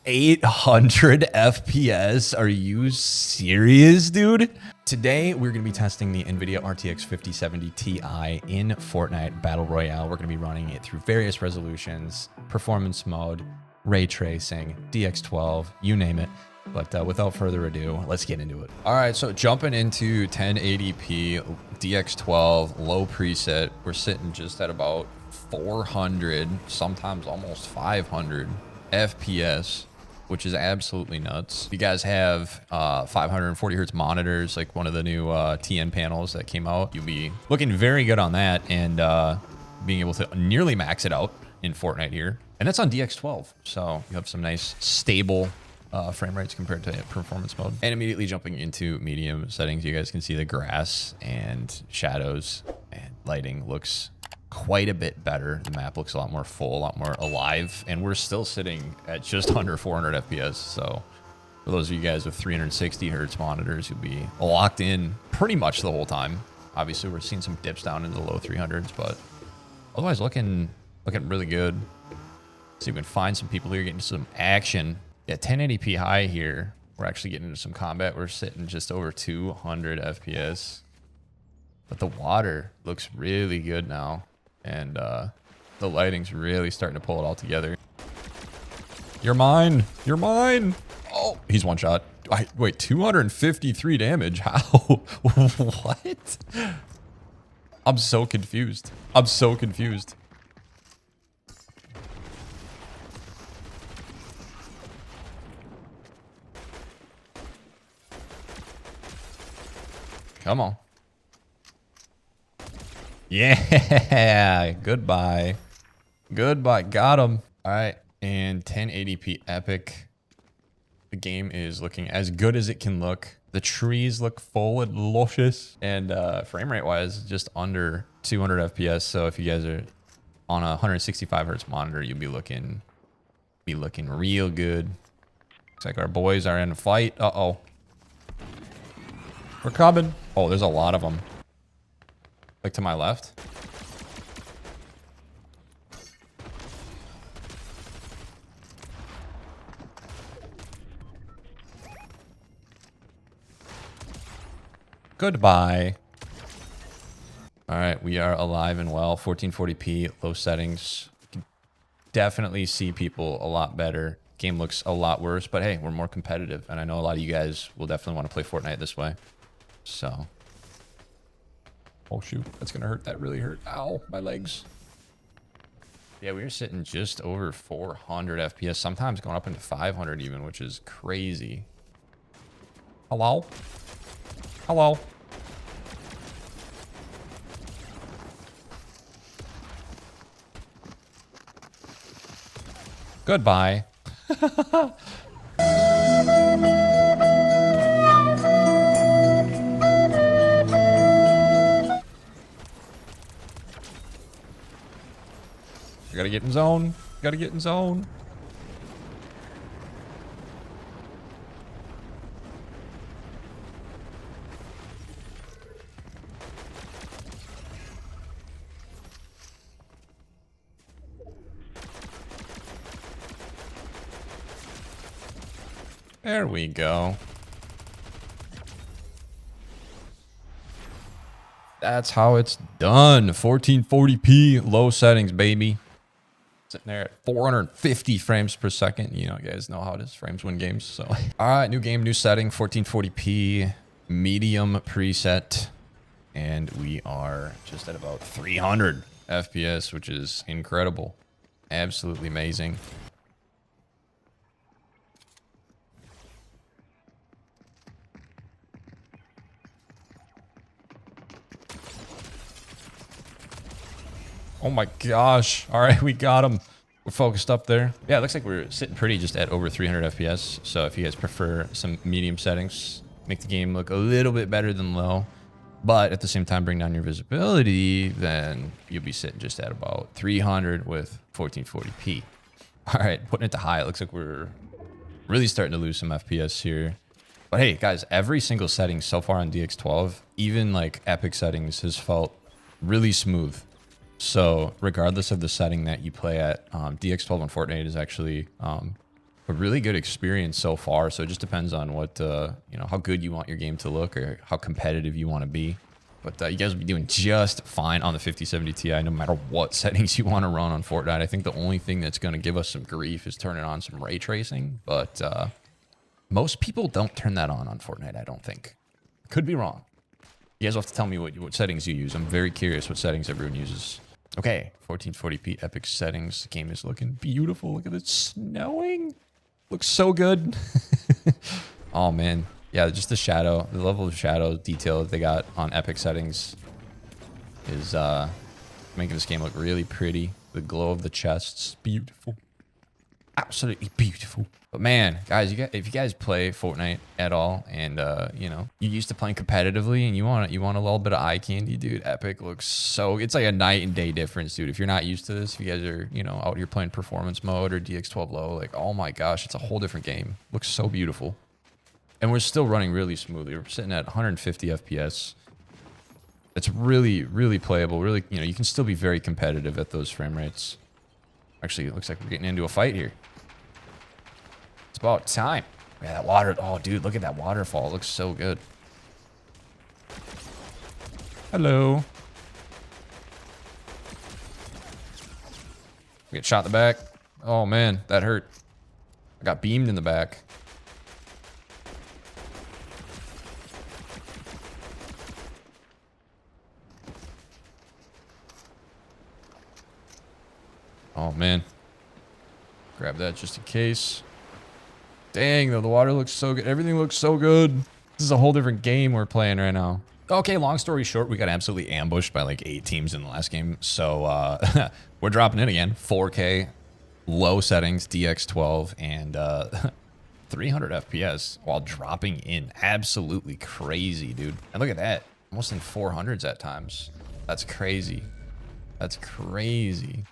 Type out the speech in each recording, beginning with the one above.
800 FPS. Are you serious, dude? Today, we're going to be testing the NVIDIA RTX 5070 Ti in Fortnite Battle Royale. We're going to be running it through various resolutions, performance mode, ray tracing, DX12, you name it. But without further ado, let's get into it. All right, so jumping into 1080p, DX12, low preset, we're sitting just at about 400, sometimes almost 500 FPS, which is absolutely nuts. You guys have 540 hertz monitors, like one of the new TN panels that came out. You'll be looking very good on that and being able to nearly max it out in Fortnite here. And that's on DX12, so you have some nice stable frame rates compared to performance mode. And immediately jumping into medium settings, you guys can see the grass and shadows and lighting looks quite a bit better. The map looks a lot more full, a lot more alive, and we're still sitting at just under 400 FPS. So for those of you guys with 360 hertz monitors, you'll be locked in pretty much the whole time. Obviously, we're seeing some dips down into the low 300s, but otherwise looking really good. See if we can find some people here getting some action. Yeah, 1080p high here. We're actually getting into some combat. We're sitting just over 200 FPS. But the water looks really good now. And the lighting's really starting to pull it all together. You're mine. You're mine. Oh, he's one shot. Wait, 253 damage. How? What? I'm so confused. I'm so confused. Come on. Yeah. Goodbye. Goodbye. Got him. All right. And 1080p epic. The game is looking as good as it can look. The trees look full and luscious. And frame rate wise, just under 200 FPS. So if you guys are on a 165 hertz monitor, you'll be looking real good. Looks like our boys are in a fight. Uh-oh. We're coming. Oh, there's a lot of them. Like to my left. Goodbye. All right, we are alive and well. 1440p, low settings. You can definitely see people a lot better. Game looks a lot worse, but hey, we're more competitive. And I know a lot of you guys will definitely want to play Fortnite this way. So. Oh, shoot. That's going to hurt. That really hurt. Ow, my legs. Yeah, we were sitting just over 400 FPS, sometimes going up into 500 even, which is crazy. Hello? Hello? Goodbye. Gotta get in zone. Gotta get in zone. There we go. That's how it's done. 1440p, low settings, baby. Sitting there at 450 frames per second. You know, you guys know how it is. Frames win games. So, all right, new game, new setting, 1440p, medium preset. And we are just at about 300 FPS, which is incredible. Absolutely amazing. Oh my gosh. All right, we got him. We're focused up there. Yeah, it looks like we're sitting pretty just at over 300 FPS. So if you guys prefer some medium settings, make the game look a little bit better than low, but at the same time bring down your visibility, then you'll be sitting just at about 300 with 1440p. All right, putting it to high, it looks like we're really starting to lose some FPS here. But hey, guys, every single setting so far on DX12, even like epic settings, has felt really smooth. So regardless of the setting that you play at, DX12 on Fortnite is actually a really good experience so far. So it just depends on what, you know, how good you want your game to look or how competitive you want to be. But you guys will be doing just fine on the 5070 Ti, no matter what settings you want to run on Fortnite. I think the only thing that's going to give us some grief is turning on some ray tracing. But most people don't turn that on Fortnite, I don't think. Could be wrong. You guys will have to tell me what settings you use. I'm very curious what settings everyone uses. Okay, 1440p epic settings. The game is looking beautiful. Look at it snowing. Looks so good. Oh, man. Yeah, just the shadow, the level of shadow detail that they got on epic settings is making this game look really pretty. The glow of the chests, beautiful. Absolutely beautiful. But man, guys, if you guys play Fortnite at all, and you know, you're used to playing competitively, and you want a little bit of eye candy, dude, Epic looks so. It's like a night and day difference, dude. If you're not used to this, if you guys are, you know, out here playing performance mode or DX12 low, like, oh my gosh, it's a whole different game. Looks so beautiful, and we're still running really smoothly. We're sitting at 150 FPS. It's really, really playable. Really, you know, you can still be very competitive at those frame rates. Actually, it looks like we're getting into a fight here. It's about time. Yeah, that water. Oh, dude, look at that waterfall. It looks so good. Hello. We get shot in the back. Oh, man, that hurt. I got beamed in the back. Oh, man. Grab that just in case. Dang, though, the water looks so good. Everything looks so good. This is a whole different game we're playing right now. Okay, long story short, we got absolutely ambushed by like 8 teams in the last game. So we're dropping in again. 4K, low settings, DX12, and 300 FPS while dropping in. Absolutely crazy, dude. And look at that. Almost in 400s at times. That's crazy. That's crazy.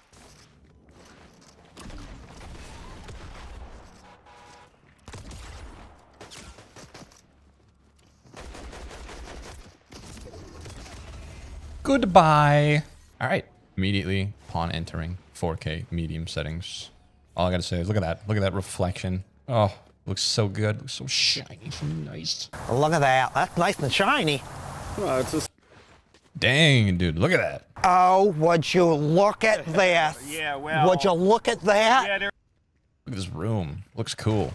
Goodbye. All right. Immediately upon entering 4K medium settings. All I gotta say is look at that. Look at that reflection. Oh, looks so good. Looks so shiny. So nice. Look at that. That's nice and shiny. Oh, it's just... Dang, dude. Look at that. Oh, would you look at this? Yeah, well... Would you look at that? Yeah, look at this room. Looks cool.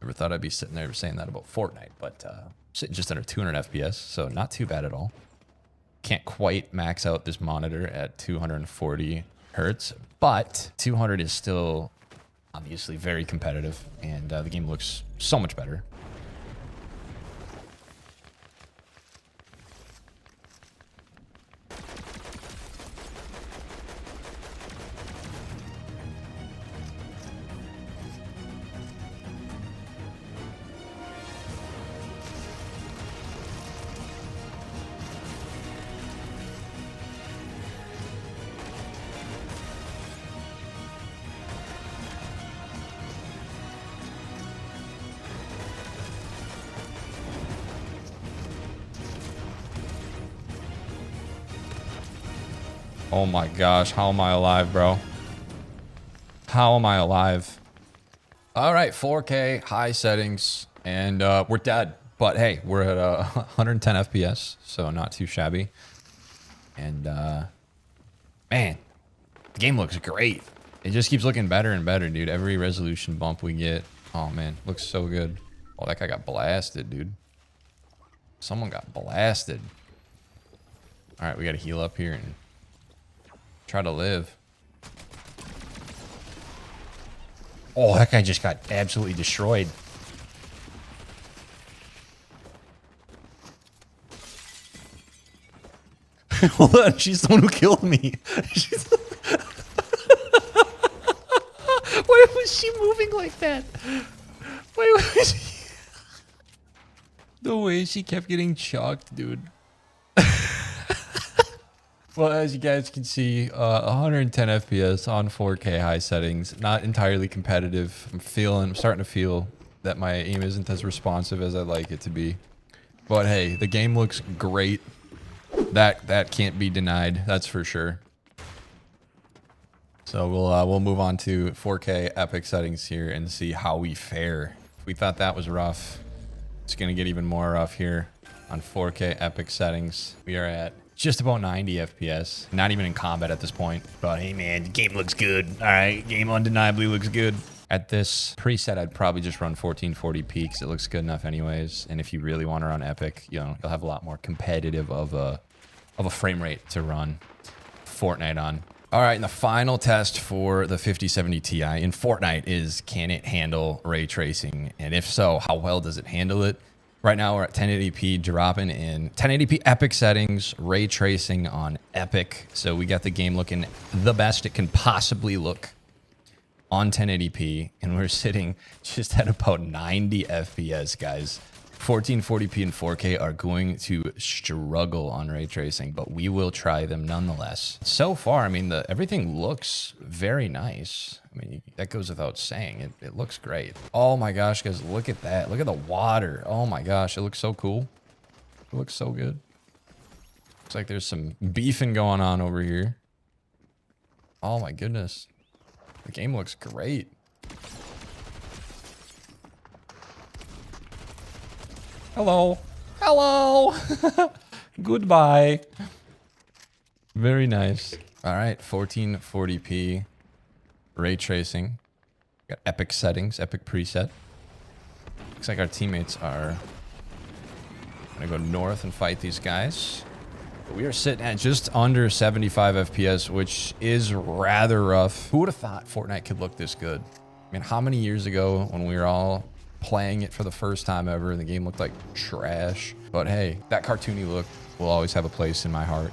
Never thought I'd be sitting there saying that about Fortnite, but sitting just under 200 FPS, so not too bad at all. Can't quite max out this monitor at 240 hertz, but 200 is still obviously very competitive, and the game looks so much better. Oh my gosh, how am I alive, bro? How am I alive? All right, 4K, high settings, and we're dead. But hey, we're at 110 FPS, so not too shabby. And man, the game looks great. It just keeps looking better and better, dude. Every resolution bump we get, oh man, looks so good. Oh, that guy got blasted, dude. Someone got blasted. All right, we got to heal up here and try to live. Oh, that guy just got absolutely destroyed. Hold on, she's the one who killed me. Why was she moving like that? Why was she... The way she kept getting chucked, dude. Well, as you guys can see, 110 FPS on 4K high settings, not entirely competitive. I'm starting to feel that my aim isn't as responsive as I'd like it to be. But hey, the game looks great. That can't be denied, that's for sure. So we'll move on to 4K epic settings here and see how we fare. If we thought that was rough, it's gonna get even more rough here on 4K epic settings. We are at just about 90 FPS. Not even in combat at this point. But hey man, the game looks good. All right, game undeniably looks good. At this preset, I'd probably just run 1440p because it looks good enough anyways. And if you really want to run epic, you know, you'll have a lot more competitive of a frame rate to run Fortnite on. All right, and the final test for the 5070 Ti in Fortnite is, can it handle ray tracing? And if so, how well does it handle it? Right now we're at 1080p, dropping in 1080p epic settings, ray tracing on epic. So we got the game looking the best it can possibly look on 1080p, and we're sitting just at about 90 FPS, guys. 1440p and 4K are going to struggle on ray tracing, but we will try them nonetheless. So far, I mean, everything looks very nice. I mean, that goes without saying. It looks great. Oh my gosh, guys, look at that. Look at the water. Oh my gosh, it looks so cool. It looks so good. Looks like there's some beefing going on over here. Oh my goodness. The game looks great. Hello. Hello. Goodbye. Very nice. All right, 1440p ray tracing. Got epic settings, epic preset. Looks like our teammates are gonna go north and fight these guys. But we are sitting at just under 75 FPS, which is rather rough. Who would have thought Fortnite could look this good? I mean, how many years ago when we were all playing it for the first time ever and the game looked like trash? But hey, that cartoony look will always have a place in my heart.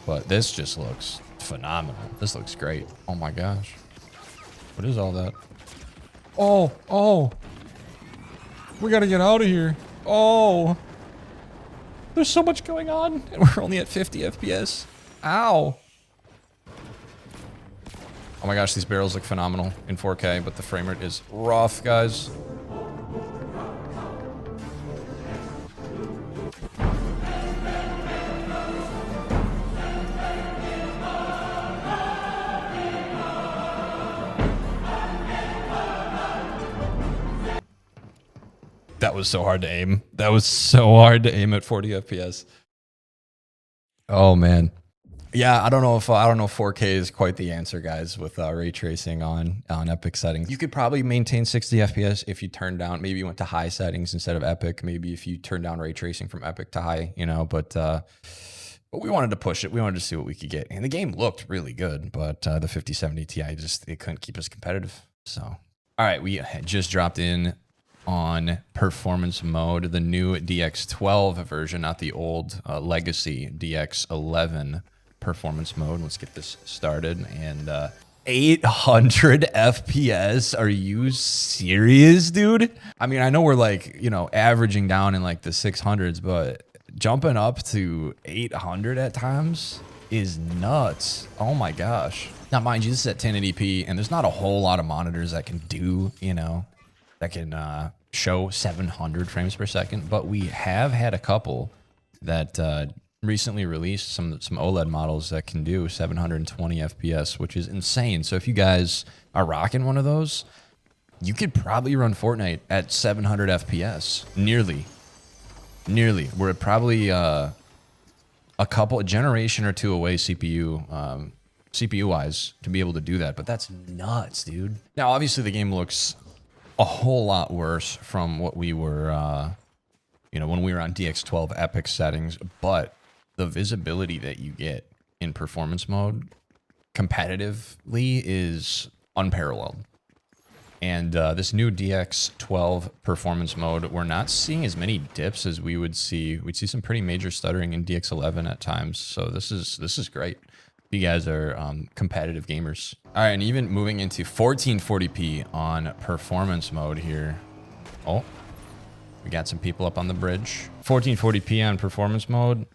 But this just looks phenomenal. This looks great. Oh my gosh. What is all that? Oh. We gotta get out of here. Oh. There's so much going on and we're only at 50 FPS. Ow. Oh my gosh, these barrels look phenomenal in 4K, but the frame rate is rough, guys. That was so hard to aim. That was so hard to aim at 40 FPS. Oh man. Yeah, I don't know if 4K is quite the answer, guys, with ray tracing on epic settings. You could probably maintain 60 FPS if you turn down, maybe you went to high settings instead of epic. Maybe if you turn down ray tracing from epic to high, you know, but we wanted to push it. We wanted to see what we could get. And the game looked really good, but the 5070 Ti it couldn't keep us competitive. So, all right, we just dropped in on performance mode, the new DX12 version, not the old legacy DX11 performance mode. Let's get this started. And 800 FPS. Are you serious, dude? I mean, I know we're like, you know, averaging down in like the 600s, but jumping up to 800 at times is nuts. Oh my gosh. Now, mind you, this is at 1080p, and there's not a whole lot of monitors that can do, you know, that can show 700 frames per second, but we have had a couple that recently released some OLED models that can do 720 FPS, which is insane. So if you guys are rocking one of those, you could probably run Fortnite at 700 FPS, nearly. We're probably a generation or two away CPU wise to be able to do that, but that's nuts, dude. Now, obviously the game looks a whole lot worse from what we were, you know, when we were on DX12 epic settings, but the visibility that you get in performance mode competitively is unparalleled. And this new DX12 performance mode, we're not seeing as many dips as we would see. We'd see some pretty major stuttering in DX11 at times. So this is great. You guys are competitive gamers. All right, and even moving into 1440p on performance mode here. Oh, we got some people up on the bridge. 1440p on performance mode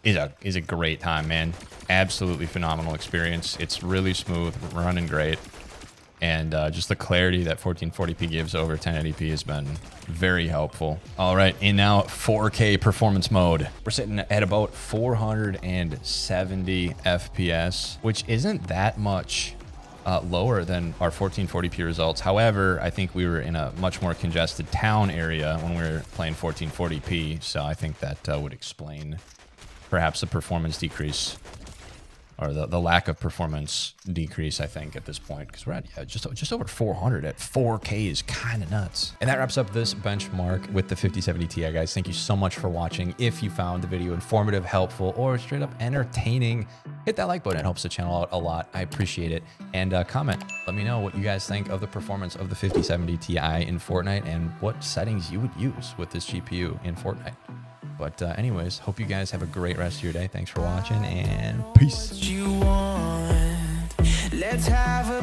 is a great time, man. Absolutely phenomenal experience. It's really smooth, running great. And just the clarity that 1440p gives over 1080p has been very helpful. All right, and now 4K performance mode. We're sitting at about 470 FPS, which isn't that much lower than our 1440p results. However, I think we were in a much more congested town area when we were playing 1440p, so I think that would explain perhaps the performance decrease, or the lack of performance decrease, I think, at this point, because we're at just over 400 at 4K is kind of nuts. And that wraps up this benchmark with the 5070 Ti, guys. Thank you so much for watching. If you found the video informative, helpful, or straight up entertaining, hit that like button. It helps the channel out a lot. I appreciate it. And comment. Let me know what you guys think of the performance of the 5070 Ti in Fortnite and what settings you would use with this GPU in Fortnite. But anyways, hope you guys have a great rest of your day. Thanks for watching, and peace. Let's have a